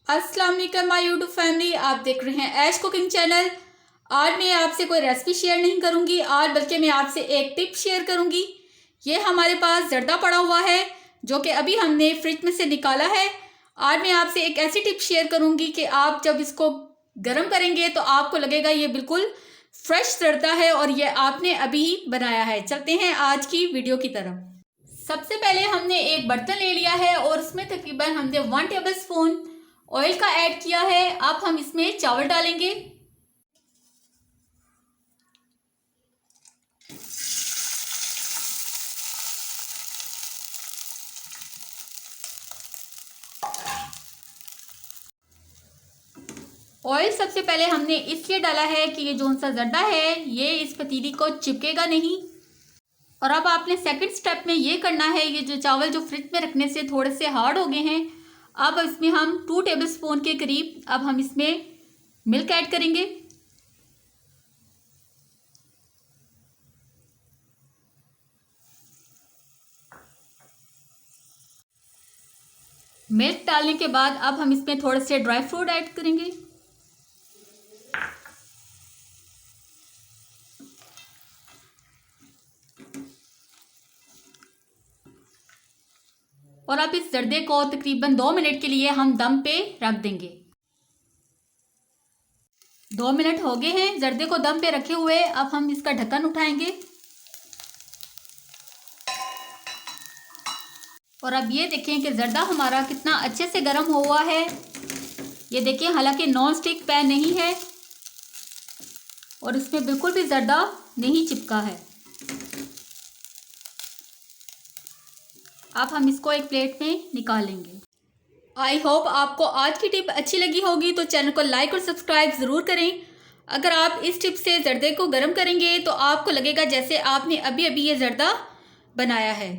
अस्सलाम वालेकुम my YouTube family, आप देख रहे हैं ऐश कुकिंग चैनल। आज मैं आपसे कोई रेसिपी शेयर नहीं करूंगी आज, बल्कि मैं आपसे एक टिप शेयर करूंगी। ये हमारे पास जर्दा पड़ा हुआ है जो कि अभी हमने फ्रिज में से निकाला है। आज मैं आपसे एक ऐसी टिप शेयर करूंगी कि आप जब इसको गर्म करेंगे तो आपको लगेगा ये बिल्कुल फ्रेश जर्दा है और ये आपने अभी बनाया है। चलते हैं आज की वीडियो की तरफ। सबसे पहले हमने एक बर्तन ले लिया है और उसमें तकरीबन हमने 1 टेबल स्पून ऑयल का ऐड किया है। अब हम इसमें चावल डालेंगे। ऑयल सबसे पहले हमने इसलिए डाला है कि ये जो सा जर्दा है ये इस पतीली को चिपकेगा नहीं। और अब आपने सेकंड स्टेप में ये करना है, ये जो चावल जो फ्रिज में रखने से थोड़े से हार्ड हो गए हैं, अब इसमें हम 2 टेबल स्पून के करीब अब हम इसमें मिल्क ऐड करेंगे। मिल्क डालने के बाद अब हम इसमें थोड़े से ड्राई फ्रूट ऐड करेंगे। और अब इस जर्दे को तकरीबन 2 मिनट के लिए हम दम पे रख देंगे। 2 मिनट हो गए हैं जर्दे को दम पे रखे हुए। अब हम इसका ढक्कन उठाएंगे और अब ये देखें कि जर्दा हमारा कितना अच्छे से गर्म हुआ है। ये देखिए, हालांकि नॉन स्टिक पैन नहीं है और इसमें बिल्कुल भी जर्दा नहीं चिपका है। अब हम इसको एक प्लेट में निकालेंगे। आई होप आपको आज की टिप अच्छी लगी होगी, तो चैनल को लाइक और सब्सक्राइब ज़रूर करें। अगर आप इस टिप से जर्दे को गर्म करेंगे तो आपको लगेगा जैसे आपने अभी अभी ये जर्दा बनाया है।